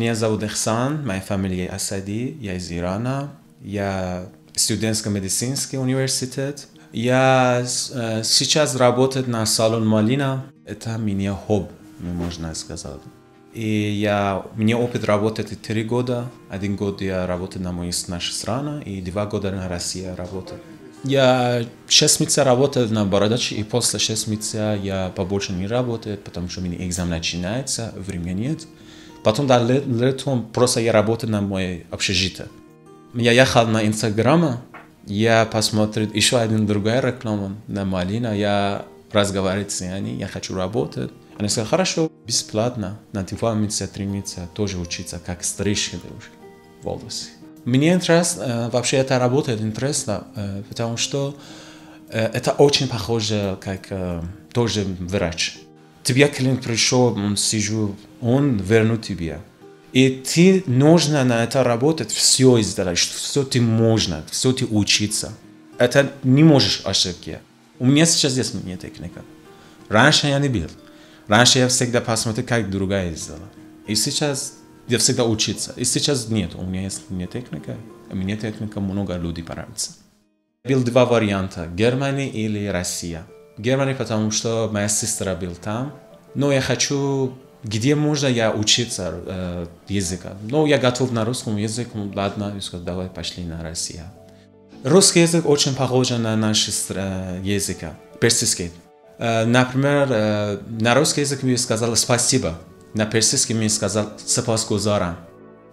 Меня зовут Ихсан, моя фамилия Асади, я из Ирана, я студентско-медицинский университет. Я сейчас работаю на салон Малина, это меня хобби, можно сказать. И у меня опыт работы 3 года, 1 год я работаю на нашей стране, и 2 года на России работаю. Я 6 месяцев работаю на Бородаче, и после 6 месяцев я побольше не работаю, потому что у меня экзамен начинается, времени нет. Потом летом просто я работаю на мое общежитие. Я ехал на Инстаграм, я посмотрел еще другая реклама на Малина, я разговариваю с ними, я хочу работать. Они сказали, хорошо, бесплатно, на 2 месяца, 3 месяца тоже учиться, как стричь волосы. Мне интересно, вообще эта работа интересна, потому что это очень похоже, как тоже врач. Тебе клиент пришел, он сижу, он вернет тебе. И ты нужно на это работать, все сделать, все ты можно, все ты учиться. Это не можешь ошибки. У меня сейчас есть мне техника. Раньше я не был. Раньше я всегда посмотрел, как другая сделала. И сейчас я всегда учиться. И сейчас нет. У меня есть мне техника. И мне техника много людей понравится. Был 2 варианта. Германия или Россия. Германия, потому что моя сестра была там. Но я хочу, где можно я учиться языка. Но я готов на русском языке. Ладно, я сказал, давай пошли на Россию. Русский язык очень похож на наш язык. Персидский. Например, на русский язык мне сказал спасибо. На персидском мне сказал спасгузарам.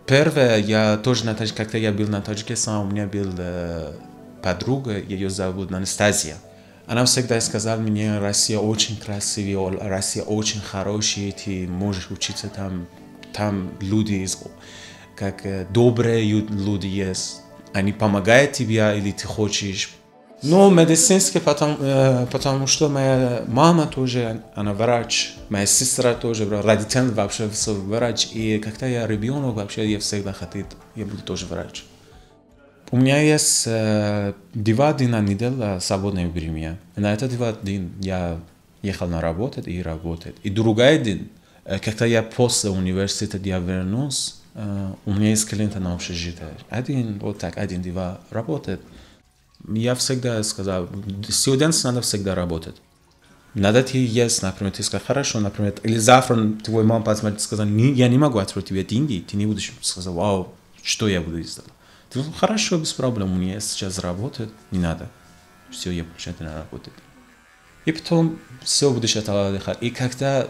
Первое, я тоже когда я был на Таджикистане, у меня была подруга, ее зовут Анастасия. Она всегда сказала мне, Россия очень красивая, Россия очень хорошая, ты можешь учиться там. Там люди, как добрые люди есть. Они помогают тебе, или ты хочешь. Но медицинский, потому что моя мама тоже, она врач, моя сестра тоже, родители вообще все врач. И когда я ребенок, вообще я всегда хотел, я буду тоже врач. У меня есть 2 дня на неделю свободное время. На это 2 дня я ехал на работу и работал. И другой день, когда я после университета я вернулся, у меня есть клиенты на общежитии. Вот так, 1-2 работает. Я всегда сказал, студент надо всегда работать. Надо ты есть, например, ты сказал, хорошо, например, или завтра твой мама посмотрит и сказал, я не могу отправить тебе деньги, ты не будешь сказать, вау, что я буду делать. Ты сказал, хорошо, без проблем, у меня сейчас работает, не надо. Все, я больше не работаю. И потом все будешь отдыхать. И когда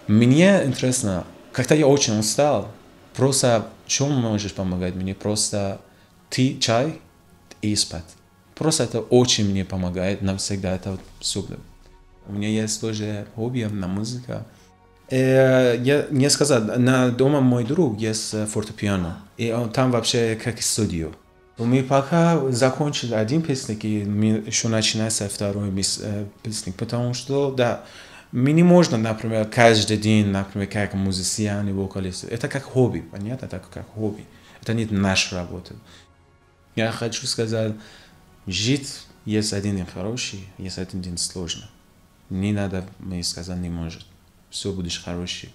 мне интересно, когда я очень устал, просто чем можешь помогать мне? Просто ты, чай и спать. Просто это очень мне помогает, навсегда это супер. У меня есть тоже хобби на музыку. Я не сказал, на дома мой друг есть фортепиано, и там вообще как студио. Мы пока закончили 1 песник, и еще начинается 2 песник, потому что, да, мне не можно, например, каждый день, например, как музыканты, вокалисты. Это как хобби, понятно? Это как хобби. Это не наша работа. Я хочу сказать, жить есть 1 день хороший, есть 1 день сложный. Не надо мне сказать, не может. Все будешь хороший.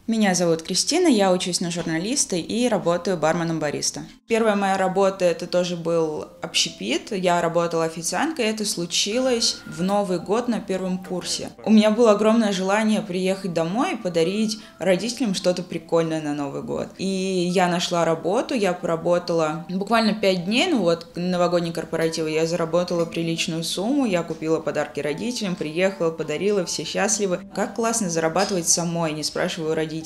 Меня зовут Кристина, я учусь на журналиста и работаю барменом-бариста. Первая моя работа, это тоже был общепит. Я работала официанткой, это случилось в Новый год на 1 курсе. У меня было огромное желание приехать домой и подарить родителям что-то прикольное на Новый год. И я нашла работу, я поработала буквально 5 дней, новогодний корпоратив, я заработала приличную сумму, я купила подарки родителям, приехала, подарила, все счастливы. Как классно зарабатывать самой, не спрашивая у родителей.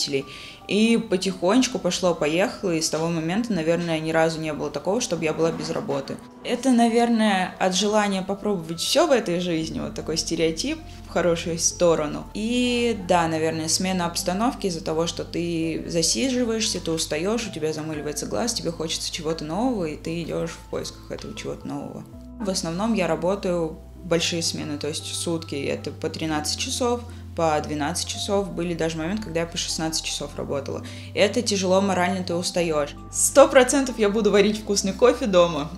И потихонечку пошло-поехало, и с того момента, наверное, ни разу не было такого, чтобы я была без работы. Это, наверное, от желания попробовать все в этой жизни, вот такой стереотип в хорошую сторону. И да, наверное, смена обстановки из-за того, что ты засиживаешься, ты устаешь, у тебя замыливается глаз, тебе хочется чего-то нового, и ты идешь в поисках этого чего-то нового. В основном я работаю большие смены, то есть сутки это по 13 часов, по 12 часов, были даже моменты, когда я по 16 часов работала. Это тяжело, морально ты устаешь. 100% я буду варить вкусный кофе дома.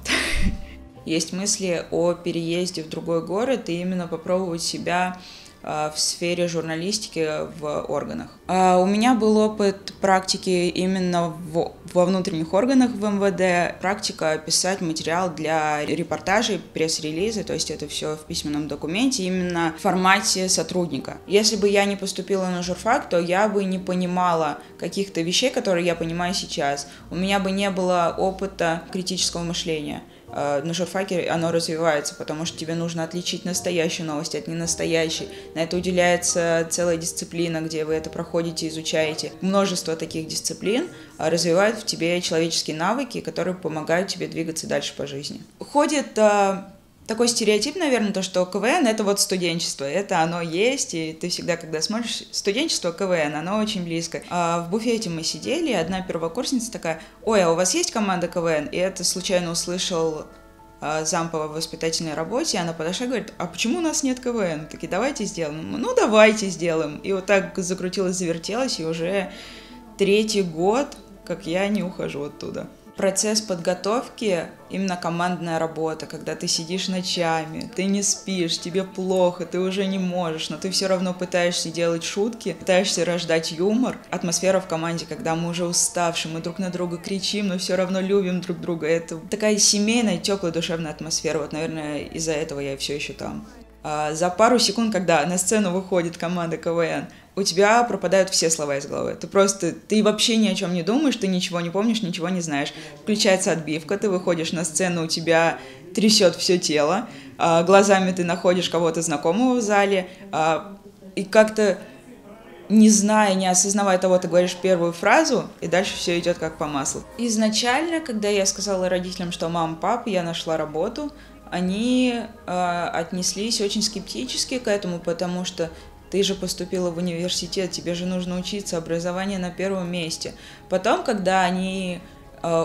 Есть мысли о переезде в другой город и именно попробовать себя в сфере журналистики в органах. У меня был опыт практики именно во внутренних органах в МВД. Практика писать материал для репортажей, пресс-релизы, то есть это все в письменном документе, именно в формате сотрудника. Если бы я не поступила на журфак, то я бы не понимала каких-то вещей, которые я понимаю сейчас. У меня бы не было опыта критического мышления. На журфаке оно развивается, потому что тебе нужно отличить настоящую новость от ненастоящей. На это уделяется целая дисциплина, где вы это проходите, изучаете. Множество таких дисциплин развивают в тебе человеческие навыки, которые помогают тебе двигаться дальше по жизни. Ходит такой стереотип, наверное, то, что КВН — это вот студенчество, это оно есть, и ты всегда, когда смотришь студенчество, КВН, оно очень близко. В буфете мы сидели, и одна первокурсница такая: «Ой, а у вас есть команда КВН?» И это случайно услышал зам по воспитательной работе, и она подошла и говорит: «А почему у нас нет КВН?» Такие: «Давайте сделаем». Ну, давайте сделаем. И вот так закрутилось, завертелось, и уже 3-й год, как я не ухожу оттуда. Процесс подготовки, именно командная работа, когда ты сидишь ночами, ты не спишь, тебе плохо, ты уже не можешь, но ты все равно пытаешься делать шутки, пытаешься рождать юмор. Атмосфера в команде, когда мы уже уставшие, мы друг на друга кричим, но все равно любим друг друга. Это такая семейная, теплая, душевная атмосфера. Вот, наверное, из-за этого я все еще там. За пару секунд, когда на сцену выходит команда КВН, у тебя пропадают все слова из головы. Ты вообще ни о чем не думаешь, ты ничего не помнишь, ничего не знаешь. Включается отбивка, ты выходишь на сцену, у тебя трясет все тело, глазами ты находишь кого-то знакомого в зале, и как-то не зная, не осознавая того, ты говоришь первую фразу, и дальше все идет как по маслу. Изначально, когда я сказала родителям, что мама, папа, я нашла работу, они отнеслись очень скептически к этому, потому что ты же поступила в университет, тебе же нужно учиться, образование на первом месте. Потом, когда они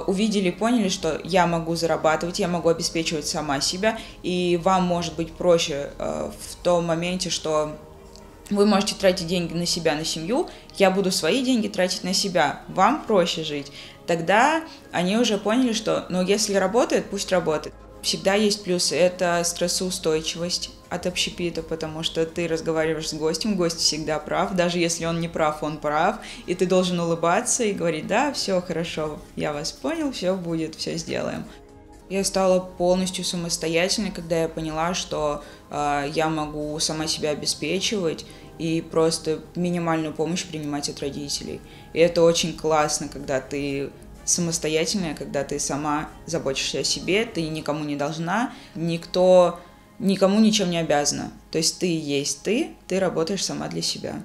увидели, поняли, что я могу зарабатывать, я могу обеспечивать сама себя, и вам может быть проще в том моменте, что вы можете тратить деньги на себя, на семью, я буду свои деньги тратить на себя, вам проще жить. Тогда они уже поняли, что если работает, пусть работает. Всегда есть плюсы. Это стрессоустойчивость от общепита, потому что ты разговариваешь с гостем, гость всегда прав, даже если он не прав, он прав, и ты должен улыбаться и говорить: да, все хорошо, я вас понял, все будет, все сделаем. Я стала полностью самостоятельной, когда я поняла, что я могу сама себя обеспечивать и просто минимальную помощь принимать от родителей. И это очень классно, когда ты самостоятельная, когда ты сама заботишься о себе, ты никому не должна, никому ничем не обязана. То есть ты есть ты работаешь сама для себя.